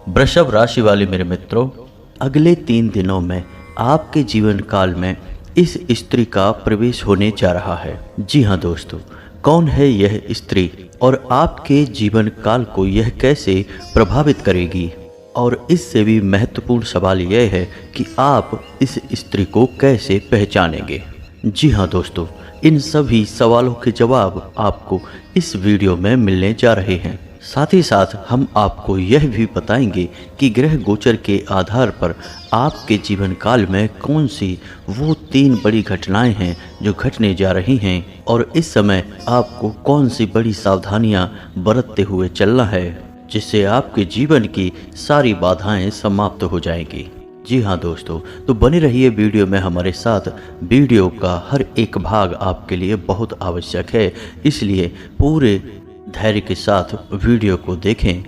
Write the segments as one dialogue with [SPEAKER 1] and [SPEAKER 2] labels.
[SPEAKER 1] वृषभ राशि वाले मेरे मित्रों, अगले 3 दिनों में आपके जीवन काल में इस स्त्री का प्रवेश होने जा रहा है। जी हाँ दोस्तों, कौन है यह स्त्री और आपके जीवन काल को यह कैसे प्रभावित करेगी? और इससे भी महत्वपूर्ण सवाल यह है कि आप इस स्त्री को कैसे पहचानेंगे। जी हाँ दोस्तों, इन सभी सवालों के जवाब आपको इस वीडियो में मिलने जा रहे हैं। साथ ही साथ हम आपको यह भी बताएंगे कि ग्रह गोचर के आधार पर आपके जीवन काल में कौन सी वो 3 बड़ी घटनाएं हैं जो घटने जा रही हैं और इस समय आपको कौन सी बड़ी सावधानियां बरतते हुए चलना है, जिससे आपके जीवन की सारी बाधाएं समाप्त हो जाएंगी। जी हाँ दोस्तों, तो बने रहिए वीडियो में हमारे साथ। वीडियो का हर एक भाग आपके लिए बहुत आवश्यक है, इसलिए पूरे धैर्य के साथ वीडियो को देखें,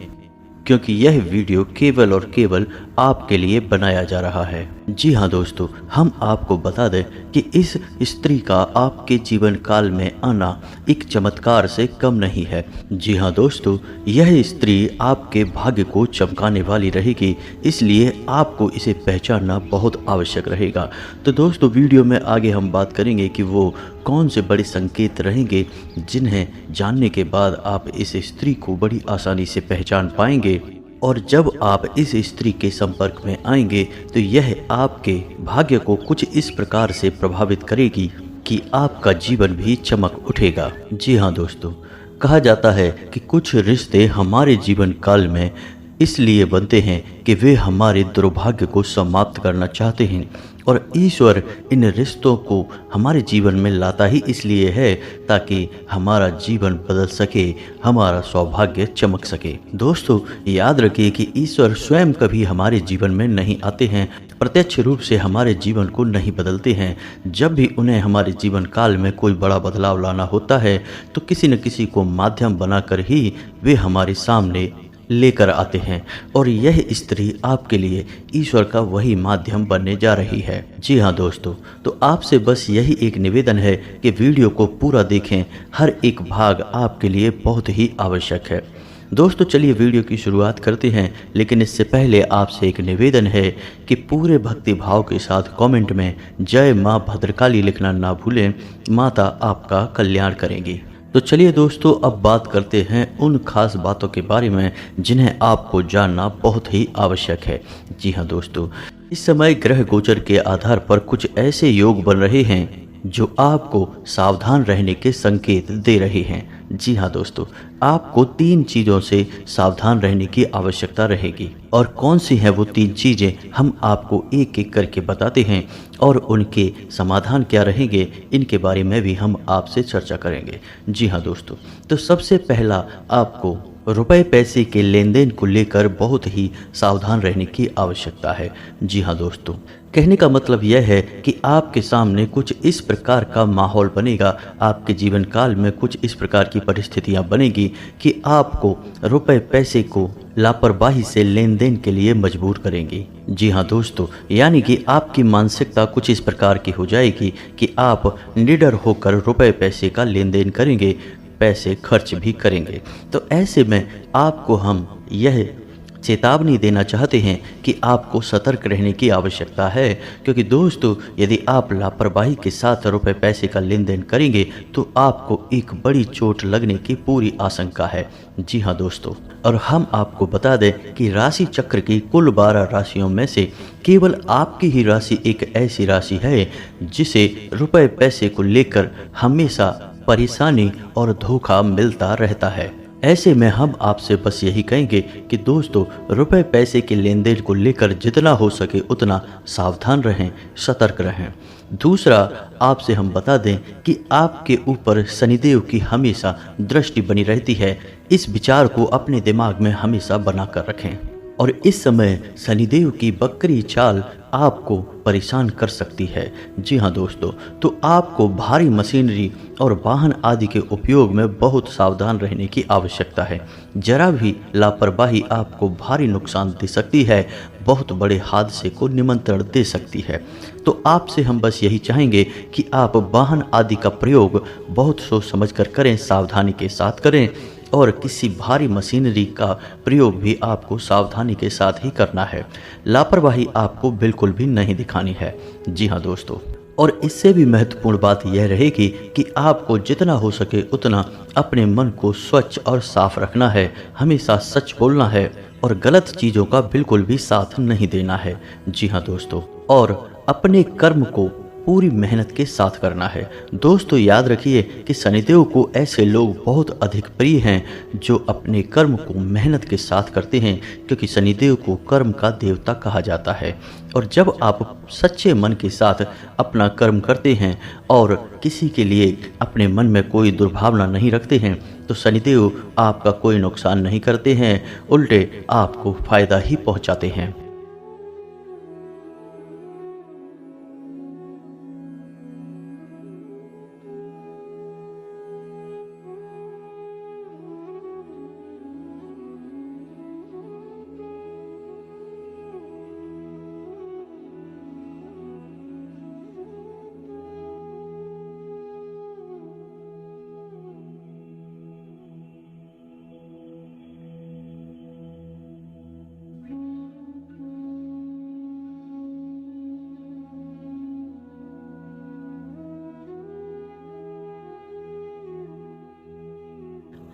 [SPEAKER 1] क्योंकि यह वीडियो केवल और केवल आपके लिए बनाया जा रहा है। जी हाँ दोस्तों, हम आपको बता दें कि इस स्त्री का आपके जीवन काल में आना एक चमत्कार से कम नहीं है। जी हाँ दोस्तों, यह स्त्री आपके भाग्य को चमकाने वाली रहेगी, इसलिए आपको इसे पहचानना बहुत आवश्यक रहेगा। तो दोस्तों, वीडियो में आगे हम बात करेंगे कि वो कौन से बड़े संकेत रहेंगे जिन्हें जानने के बाद आप इस स्त्री को बड़ी आसानी से पहचान पाएंगे। और जब आप इस स्त्री के संपर्क में आएंगे तो यह आपके भाग्य को कुछ इस प्रकार से प्रभावित करेगी कि आपका जीवन भी चमक उठेगा। जी हाँ दोस्तों, कहा जाता है कि कुछ रिश्ते हमारे जीवन काल में इसलिए बनते हैं कि वे हमारे दुर्भाग्य को समाप्त करना चाहते हैं, और ईश्वर इन रिश्तों को हमारे जीवन में लाता ही इसलिए है ताकि हमारा जीवन बदल सके, हमारा सौभाग्य चमक सके। दोस्तों, याद रखिए कि ईश्वर स्वयं कभी हमारे जीवन में नहीं आते हैं, प्रत्यक्ष रूप से हमारे जीवन को नहीं बदलते हैं। जब भी उन्हें हमारे जीवन काल में कोई बड़ा बदलाव लाना होता है तो किसी न किसी को माध्यम बनाकर ही वे हमारे सामने लेकर आते हैं, और यह स्त्री आपके लिए ईश्वर का वही माध्यम बनने जा रही है। जी हाँ दोस्तों, तो आपसे बस यही एक निवेदन है कि वीडियो को पूरा देखें, हर एक भाग आपके लिए बहुत ही आवश्यक है। दोस्तों, चलिए वीडियो की शुरुआत करते हैं, लेकिन इससे पहले आपसे एक निवेदन है कि पूरे भक्ति भाव के साथ कमेंट में जय माँ भद्रकाली लिखना ना भूलें। माता आपका कल्याण करेंगी। तो चलिए दोस्तों, अब बात करते हैं उन खास बातों के बारे में जिन्हें आपको जानना बहुत ही आवश्यक है। जी हाँ दोस्तों, इस समय ग्रह गोचर के आधार पर कुछ ऐसे योग बन रहे हैं जो आपको सावधान रहने के संकेत दे रहे हैं। जी हाँ दोस्तों, आपको 3 चीज़ों से सावधान रहने की आवश्यकता रहेगी, और कौन सी हैं वो 3 चीज़ें हम आपको एक एक करके बताते हैं, और उनके समाधान क्या रहेंगे इनके बारे में भी हम आपसे चर्चा करेंगे। जी हाँ दोस्तों, तो सबसे पहला आपको रुपए पैसे के लेन देन को लेकर बहुत ही सावधान रहने की आवश्यकता है। जी हाँ दोस्तों, कहने का मतलब यह है कि आपके सामने कुछ इस प्रकार का माहौल बनेगा, आपके जीवन काल में कुछ इस प्रकार की परिस्थितियां बनेगी कि आपको रुपए पैसे को लापरवाही से लेन देन के लिए मजबूर करेंगी। जी हाँ दोस्तों, यानी कि आपकी मानसिकता कुछ इस प्रकार की हो जाएगी कि आप निडर होकर रुपए पैसे का लेन देन करेंगे, पैसे खर्च भी करेंगे। तो ऐसे में आपको हम यह चेतावनी देना चाहते हैं कि आपको सतर्क रहने की आवश्यकता है, क्योंकि दोस्तों, यदि आप लापरवाही के साथ रुपए पैसे का लेन देन करेंगे तो आपको एक बड़ी चोट लगने की पूरी आशंका है। जी हाँ दोस्तों, और हम आपको बता दें कि राशि चक्र की कुल 12 राशियों में से केवल आपकी ही राशि एक ऐसी राशि है जिसे रुपए पैसे को लेकर हमेशा परेशानी और धोखा मिलता रहता है। ऐसे में हम आपसे बस यही कहेंगे कि दोस्तों, रुपए पैसे के लेन देन को लेकर जितना हो सके उतना सावधान रहें, सतर्क रहें। दूसरा, आपसे हम बता दें कि आपके ऊपर शनिदेव की हमेशा दृष्टि बनी रहती है। इस विचार को अपने दिमाग में हमेशा बनाकर रखें, और इस समय शनिदेव की बकरी चाल आपको परेशान कर सकती है। जी हाँ दोस्तों, तो आपको भारी मशीनरी और वाहन आदि के उपयोग में बहुत सावधान रहने की आवश्यकता है। जरा भी लापरवाही आपको भारी नुकसान दे सकती है, बहुत बड़े हादसे को निमंत्रण दे सकती है। तो आपसे हम बस यही चाहेंगे कि आप वाहन आदि का प्रयोग बहुत सोच समझ कर करें, सावधानी के साथ करें, और किसी भारी मशीनरी का प्रयोग भी आपको सावधानी के साथ ही करना है। लापरवाही आपको बिल्कुल भी नहीं दिखानी है। जी हाँ दोस्तों, और इससे भी महत्वपूर्ण बात यह रहेगी कि आपको जितना हो सके उतना अपने मन को स्वच्छ और साफ रखना है, हमेशा सच बोलना है और गलत चीज़ों का बिल्कुल भी साथ नहीं देना है। जी हाँ दोस्तों, और अपने कर्म को पूरी मेहनत के साथ करना है। दोस्तों याद रखिए कि शनिदेव को ऐसे लोग बहुत अधिक प्रिय हैं जो अपने कर्म को मेहनत के साथ करते हैं, क्योंकि शनिदेव को कर्म का देवता कहा जाता है। और जब आप सच्चे मन के साथ अपना कर्म करते हैं और किसी के लिए अपने मन में कोई दुर्भावना नहीं रखते हैं, तो शनिदेव आपका कोई नुकसान नहीं करते हैं, उल्टे आपको फायदा ही पहुंचाते हैं।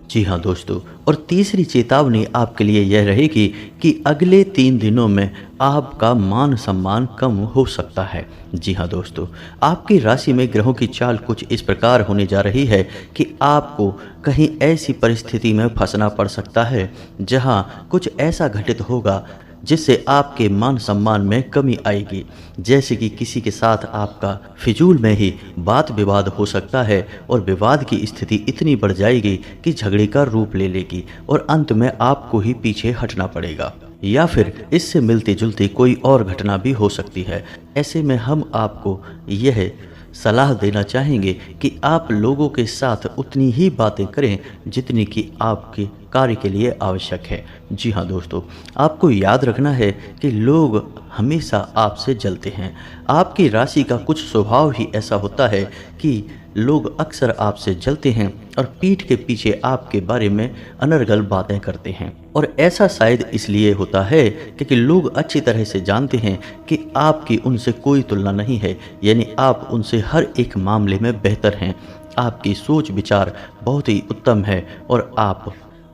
[SPEAKER 1] जी हाँ दोस्तों, और तीसरी चेतावनी आपके लिए यह रहेगी कि अगले 3 दिनों में आपका मान सम्मान कम हो सकता है। जी हाँ दोस्तों, आपकी राशि में ग्रहों की चाल कुछ इस प्रकार होने जा रही है कि आपको कहीं ऐसी परिस्थिति में फंसना पड़ सकता है जहाँ कुछ ऐसा घटित होगा जिससे आपके मान सम्मान में कमी आएगी। जैसे कि किसी के साथ आपका फिजूल में ही बात विवाद हो सकता है और विवाद की स्थिति इतनी बढ़ जाएगी कि झगड़े का रूप ले लेगी और अंत में आपको ही पीछे हटना पड़ेगा, या फिर इससे मिलती जुलती कोई और घटना भी हो सकती है। ऐसे में हम आपको यह सलाह देना चाहेंगे कि आप लोगों के साथ उतनी ही बातें करें जितनी कि आपके कार्य के लिए आवश्यक है। जी हाँ दोस्तों, आपको याद रखना है कि लोग हमेशा आपसे जलते हैं। आपकी राशि का कुछ स्वभाव ही ऐसा होता है कि लोग अक्सर आपसे जलते हैं और पीठ के पीछे आपके बारे में अनर्गल बातें करते हैं। और ऐसा शायद इसलिए होता है क्योंकि लोग अच्छी तरह से जानते हैं कि आपकी उनसे कोई तुलना नहीं है, यानी आप उनसे हर एक मामले में बेहतर हैं। आपकी सोच विचार बहुत ही उत्तम है और आप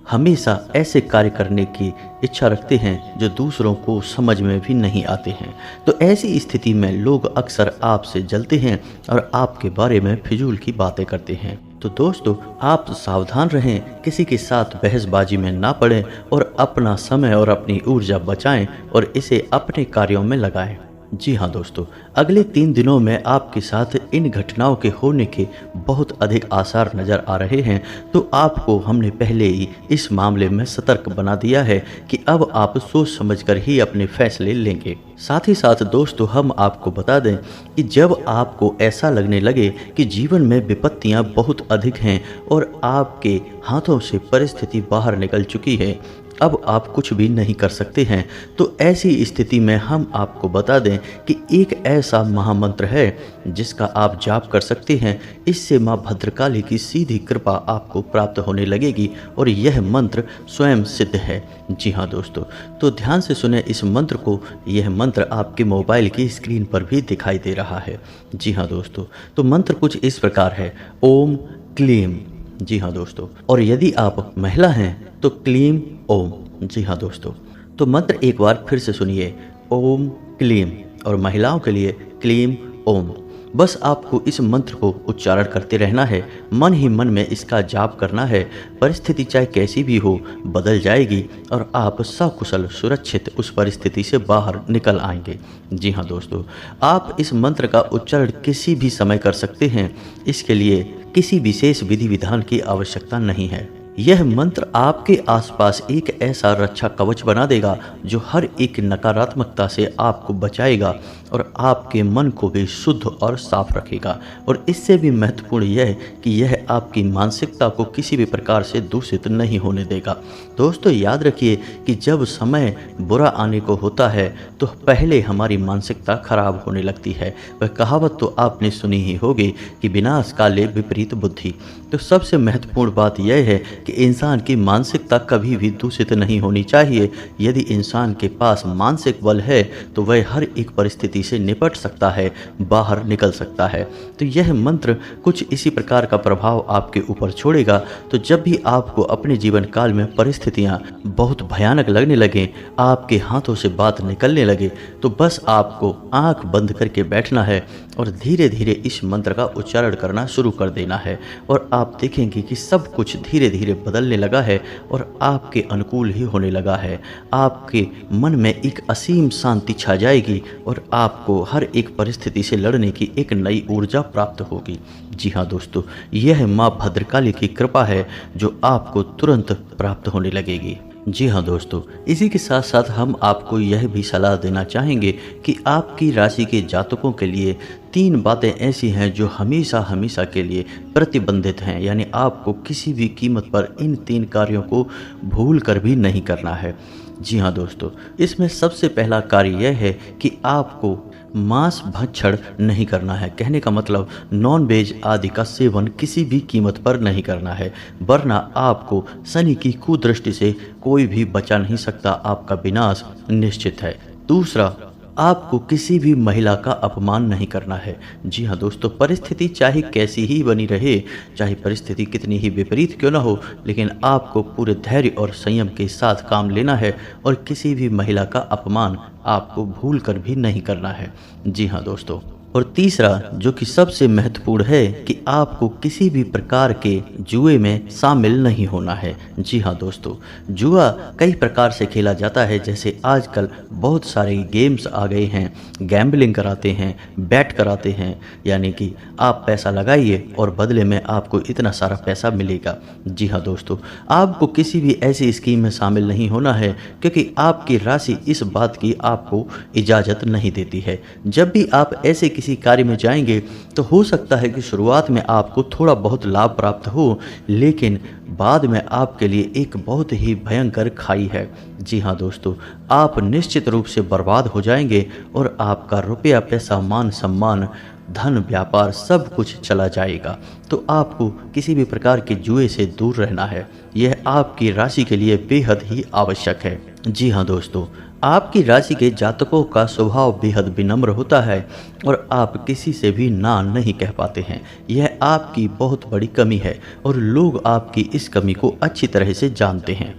[SPEAKER 1] हमेशा ऐसे कार्य करने की इच्छा रखते हैं जो दूसरों को समझ में भी नहीं आते हैं। तो ऐसी स्थिति में लोग अक्सर आपसे जलते हैं और आपके बारे में फिजूल की बातें करते हैं। तो दोस्तों आप सावधान रहें, किसी के साथ बहसबाजी में ना पड़ें और अपना समय और अपनी ऊर्जा बचाएं और इसे अपने कार्यों में लगाएं। जी हाँ दोस्तों, अगले 3 दिनों में आपके साथ इन घटनाओं के होने के बहुत अधिक आसार नज़र आ रहे हैं। तो आपको हमने पहले ही इस मामले में सतर्क बना दिया है कि अब आप सोच समझकर ही अपने फैसले लेंगे। साथ ही साथ दोस्तों हम आपको बता दें कि जब आपको ऐसा लगने लगे कि जीवन में विपत्तियां बहुत अधिक हैं और आपके हाथों से परिस्थिति बाहर निकल चुकी है, अब आप कुछ भी नहीं कर सकते हैं, तो ऐसी स्थिति में हम आपको बता दें कि एक ऐसा महामंत्र है जिसका आप जाप कर सकते हैं। इससे माँ भद्रकाली की सीधी कृपा आपको प्राप्त होने लगेगी और यह मंत्र स्वयं सिद्ध है। जी हाँ दोस्तों, तो ध्यान से सुने इस मंत्र को। यह मंत्र आपके मोबाइल की स्क्रीन पर भी दिखाई दे रहा है। जी हाँ दोस्तों, तो मंत्र कुछ इस प्रकार है, ओम क्लीम। जी हाँ दोस्तों, और यदि आप महिला हैं तो क्लीम ओम। जी हाँ दोस्तों, तो मंत्र एक बार फिर से सुनिए, ओम क्लीम, और महिलाओं के लिए क्लीम ओम। बस आपको इस मंत्र को उच्चारण करते रहना है, मन ही मन में इसका जाप करना है। परिस्थिति चाहे कैसी भी हो बदल जाएगी और आप सकुशल सुरक्षित उस परिस्थिति से बाहर निकल आएंगे। जी हाँ दोस्तों, आप इस मंत्र का उच्चारण किसी भी समय कर सकते हैं। इसके लिए किसी विशेष विधि विधान की आवश्यकता नहीं है। यह मंत्र आपके आसपास एक ऐसा रक्षा कवच बना देगा जो हर एक नकारात्मकता से आपको बचाएगा और आपके मन को भी शुद्ध और साफ रखेगा। और इससे भी महत्वपूर्ण यह है कि यह आपकी मानसिकता को किसी भी प्रकार से दूषित नहीं होने देगा। दोस्तों याद रखिए कि जब समय बुरा आने को होता है तो पहले हमारी मानसिकता खराब होने लगती है। वह कहावत तो आपने सुनी ही होगी कि विनाश काले विपरीत बुद्धि। तो सबसे महत्वपूर्ण बात यह है कि इंसान की मानसिकता कभी भी दूषित नहीं होनी चाहिए। यदि इंसान के पास मानसिक बल है तो वह हर एक परिस्थिति से निपट सकता है, बाहर निकल सकता है। तो यह मंत्र कुछ इसी प्रकार का प्रभाव आपके ऊपर छोड़ेगा। तो जब भी आपको अपने जीवन काल में परिस्थितियां बहुत भयानक लगने लगे, आपके हाथों से बात निकलने लगे, तो बस आपको आंख बंद करके बैठना है और धीरे धीरे इस मंत्र का उच्चारण करना शुरू कर देना है। और आप देखेंगे कि सब कुछ धीरे धीरे बदलने लगा है और आपके अनुकूल ही होने लगा है। आपके मन में एक असीम शांति छा जाएगी और आपको हर एक परिस्थिति से लड़ने की एक नई ऊर्जा प्राप्त होगी। जी हाँ दोस्तों, यह माँ भद्रकाली की कृपा है जो आपको तुरंत प्राप्त होने लगेगी। जी हाँ दोस्तों, इसी के साथ साथ हम आपको यह भी सलाह देना चाहेंगे कि आपकी राशि के जातकों के लिए 3 बातें ऐसी हैं जो हमेशा हमेशा के लिए प्रतिबंधित हैं, यानी आपको किसी भी कीमत पर इन 3 कार्यों को भूल कर भी नहीं करना है। जी हाँ दोस्तों, इसमें सबसे पहला कार्य यह है कि आपको मांस भक्षण नहीं करना है। कहने का मतलब नॉन वेज आदि का सेवन किसी भी कीमत पर नहीं करना है, वरना आपको शनि की कुदृष्टि से कोई भी बचा नहीं सकता, आपका विनाश निश्चित है। दूसरा, आपको किसी भी महिला का अपमान नहीं करना है। जी हाँ दोस्तों, परिस्थिति चाहे कैसी ही बनी रहे, चाहे परिस्थिति कितनी ही विपरीत क्यों ना हो, लेकिन आपको पूरे धैर्य और संयम के साथ काम लेना है और किसी भी महिला का अपमान आपको भूल कर भी नहीं करना है। जी हाँ दोस्तों, और तीसरा जो कि सबसे महत्वपूर्ण है कि आपको किसी भी प्रकार के जुए में शामिल नहीं होना है। जी हाँ दोस्तों, जुआ कई प्रकार से खेला जाता है, जैसे आजकल बहुत सारे गेम्स आ गए हैं, गैम्बलिंग कराते हैं, बैट कराते हैं, यानी कि आप पैसा लगाइए और बदले में आपको इतना सारा पैसा मिलेगा। जी हाँ दोस्तों, आपको किसी भी ऐसी स्कीम में शामिल नहीं होना है, क्योंकि आपकी राशि इस बात की आपको इजाज़त नहीं देती है। जब भी आप ऐसे किसी कार्य में जाएंगे तो हो सकता है कि शुरुआत में आपको थोड़ा बहुत लाभ प्राप्त हो, लेकिन बाद में आपके लिए एक बहुत ही भयंकर खाई है। जी हाँ दोस्तों, आप निश्चित रूप से बर्बाद हो जाएंगे और आपका रुपया, पैसा, मान सम्मान, धन, व्यापार सब कुछ चला जाएगा। तो आपको किसी भी प्रकार के जुए से दूर रहना है। यह आपकी राशि के लिए बेहद ही आवश्यक है। जी हाँ दोस्तों, आपकी राशि के जातकों का स्वभाव बेहद विनम्र होता है और आप किसी से भी ना नहीं कह पाते हैं। यह आपकी बहुत बड़ी कमी है और लोग आपकी इस कमी को अच्छी तरह से जानते हैं,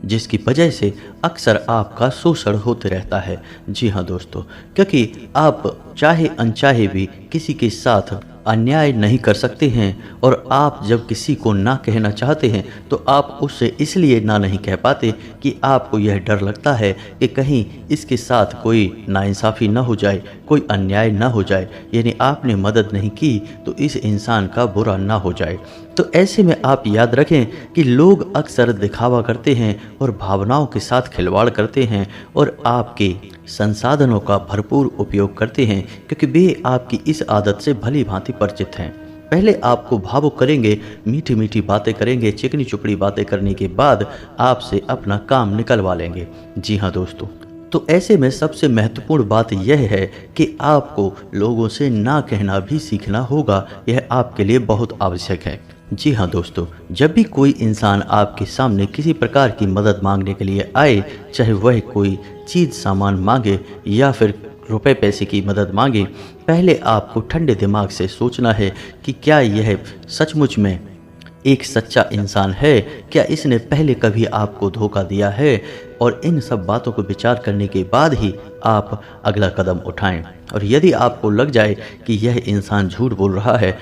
[SPEAKER 1] जिसकी वजह से अक्सर आपका शोषण होते रहता है। जी हाँ दोस्तों, क्योंकि आप चाहे अनचाहे भी किसी के साथ अन्याय नहीं कर सकते हैं और आप जब किसी को ना कहना चाहते हैं तो आप उससे इसलिए ना नहीं कह पाते कि आपको यह डर लगता है कि कहीं इसके साथ कोई नाइंसाफ़ी ना हो जाए, कोई अन्याय ना हो जाए, यानी आपने मदद नहीं की तो इस इंसान का बुरा ना हो जाए। तो ऐसे में आप याद रखें कि लोग अक्सर दिखावा करते हैं और भावनाओं के साथ खिलवाड़ करते हैं और आपके संसाधनों का भरपूर उपयोग करते हैं, क्योंकि वे आपकी इस आदत से भली भांति परिचित हैं। पहले आपको भावुक करेंगे, मीठी मीठी बातें करेंगे, चिकनी चुपड़ी बातें करने के बाद आपसे अपना काम निकलवा लेंगे। जी हाँ दोस्तों, तो ऐसे में सबसे महत्वपूर्ण बात यह है कि आपको लोगों से ना कहना भी सीखना होगा। यह आपके लिए बहुत आवश्यक है। जी हाँ दोस्तों, जब भी कोई इंसान आपके सामने किसी प्रकार की मदद मांगने के लिए आए, चाहे वह कोई चीज़ सामान मांगे या फिर रुपए पैसे की मदद मांगे, पहले आपको ठंडे दिमाग से सोचना है कि क्या यह सचमुच में एक सच्चा इंसान है, क्या इसने पहले कभी आपको धोखा दिया है, और इन सब बातों को विचार करने के बाद ही आप अगला कदम उठाएं। और यदि आपको लग जाए कि यह इंसान झूठ बोल रहा है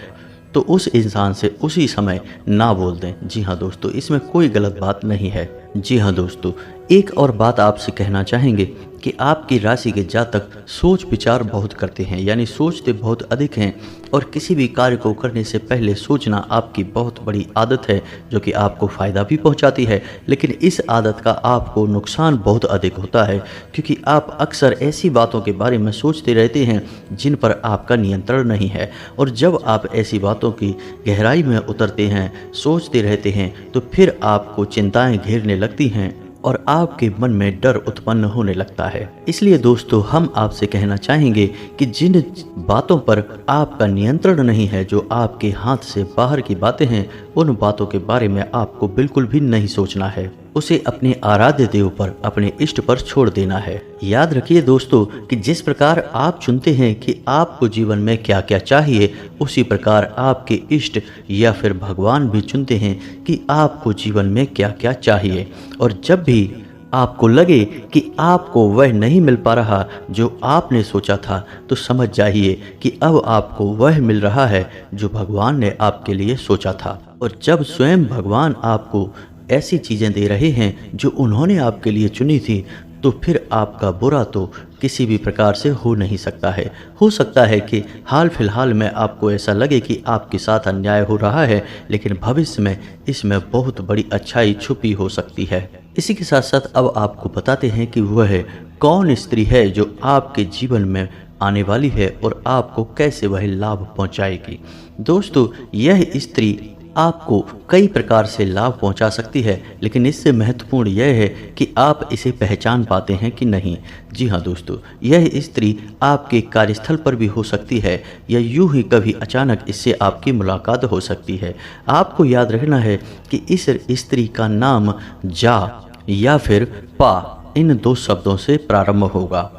[SPEAKER 1] तो उस इंसान से उसी समय ना बोल दें। जी हाँ दोस्तों, इसमें कोई गलत बात नहीं है। जी हाँ दोस्तों, एक और बात आपसे कहना चाहेंगे कि आपकी राशि के जातक सोच विचार बहुत करते हैं, यानी सोचते बहुत अधिक हैं और किसी भी कार्य को करने से पहले सोचना आपकी बहुत बड़ी आदत है, जो कि आपको फ़ायदा भी पहुंचाती है, लेकिन इस आदत का आपको नुकसान बहुत अधिक होता है, क्योंकि आप अक्सर ऐसी बातों के बारे में सोचते रहते हैं जिन पर आपका नियंत्रण नहीं है। और जब आप ऐसी बातों की गहराई में उतरते हैं, सोचते रहते हैं, तो फिर आपको चिंताएं घेरने लगती हैं और आपके मन में डर उत्पन्न होने लगता है। इसलिए दोस्तों हम आपसे कहना चाहेंगे कि जिन बातों पर आपका नियंत्रण नहीं है, जो आपके हाथ से बाहर की बातें हैं, उन बातों के बारे में आपको बिल्कुल भी नहीं सोचना है। उसे अपने आराध्य देव पर, अपने इष्ट पर छोड़ देना है। याद रखिए दोस्तों कि जिस प्रकार आप चुनते हैं कि आपको जीवन में क्या क्या चाहिए, उसी प्रकार आपके इष्ट या फिर भगवान भी चुनते हैं कि आपको जीवन में क्या क्या चाहिए। और जब भी आपको लगे कि आपको वह नहीं मिल पा रहा जो आपने सोचा था, तो समझ जाइए कि अब आपको वह मिल रहा है जो भगवान ने आपके लिए सोचा था। और जब स्वयं भगवान आपको ऐसी चीज़ें दे रहे हैं जो उन्होंने आपके लिए चुनी थी, तो फिर आपका बुरा तो किसी भी प्रकार से हो नहीं सकता है। हो सकता है कि हाल फिलहाल में आपको ऐसा लगे कि आपके साथ अन्याय हो रहा है, लेकिन भविष्य में इसमें बहुत बड़ी अच्छाई छुपी हो सकती है। इसी के साथ साथ अब आपको बताते हैं कि वह कौन स्त्री है जो आपके जीवन में आने वाली है और आपको कैसे वह लाभ पहुंचाएगी। दोस्तों यह स्त्री आपको कई प्रकार से लाभ पहुंचा सकती है, लेकिन इससे महत्वपूर्ण यह है कि आप इसे पहचान पाते हैं कि नहीं। जी हाँ दोस्तों, यह स्त्री आपके कार्यस्थल पर भी हो सकती है या यूं ही कभी अचानक इससे आपकी मुलाकात हो सकती है। आपको याद रखना है कि इस स्त्री का नाम जा या फिर पा, इन दो शब्दों से प्रारंभ होगा।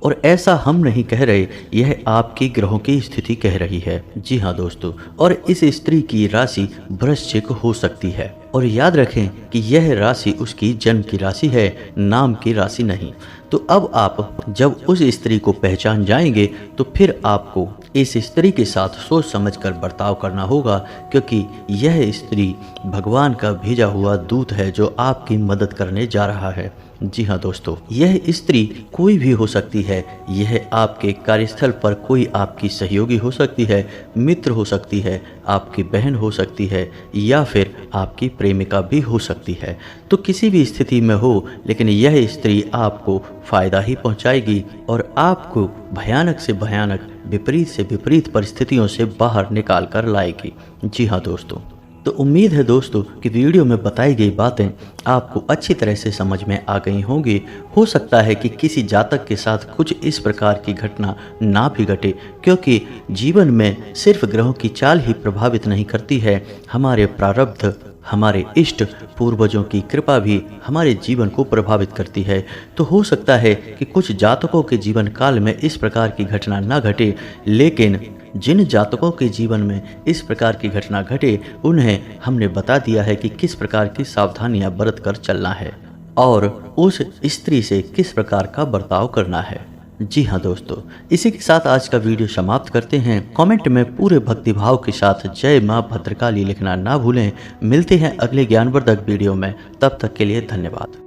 [SPEAKER 1] और ऐसा हम नहीं कह रहे, यह आपकी ग्रहों की स्थिति कह रही है। जी हाँ दोस्तों, और इस स्त्री की राशि वृश्चिक हो सकती है। और याद रखें कि यह राशि उसकी जन्म की राशि है, नाम की राशि नहीं। तो अब आप जब उस स्त्री को पहचान जाएंगे, तो फिर आपको इस स्त्री के साथ सोच समझकर बर्ताव करना होगा, क्योंकि यह स्त्री भगवान का भेजा हुआ दूत है जो आपकी मदद करने जा रहा है। जी हाँ दोस्तों, यह स्त्री कोई भी हो सकती है। यह आपके कार्यस्थल पर कोई आपकी सहयोगी हो सकती है, मित्र हो सकती है, आपकी बहन हो सकती है, या फिर आपकी प्रेमिका भी हो सकती है। तो किसी भी स्थिति में हो, लेकिन यह स्त्री आपको फायदा ही पहुंचाएगी और आपको भयानक से भयानक, विपरीत से विपरीत परिस्थितियों से बाहर निकाल कर लाएगी। जी हाँ दोस्तों, तो उम्मीद है दोस्तों कि वीडियो में बताई गई बातें आपको अच्छी तरह से समझ में आ गई होंगी। हो सकता है कि किसी जातक के साथ कुछ इस प्रकार की घटना ना भी घटे, क्योंकि जीवन में सिर्फ ग्रहों की चाल ही प्रभावित नहीं करती है। हमारे प्रारब्ध, हमारे इष्ट, पूर्वजों की कृपा भी हमारे जीवन को प्रभावित करती है। तो हो सकता है कि कुछ जातकों के जीवन काल में इस प्रकार की घटना ना घटे, लेकिन जिन जातकों के जीवन में इस प्रकार की घटना घटे, उन्हें हमने बता दिया है कि किस प्रकार की सावधानियां बरत कर चलना है और उस स्त्री से किस प्रकार का बर्ताव करना है। जी हाँ दोस्तों, इसी के साथ आज का वीडियो समाप्त करते हैं। कमेंट में पूरे भक्तिभाव के साथ जय माँ भद्रकाली लिखना ना भूलें। मिलते हैं अगले ज्ञानवर्धक वीडियो में, तब तक के लिए धन्यवाद।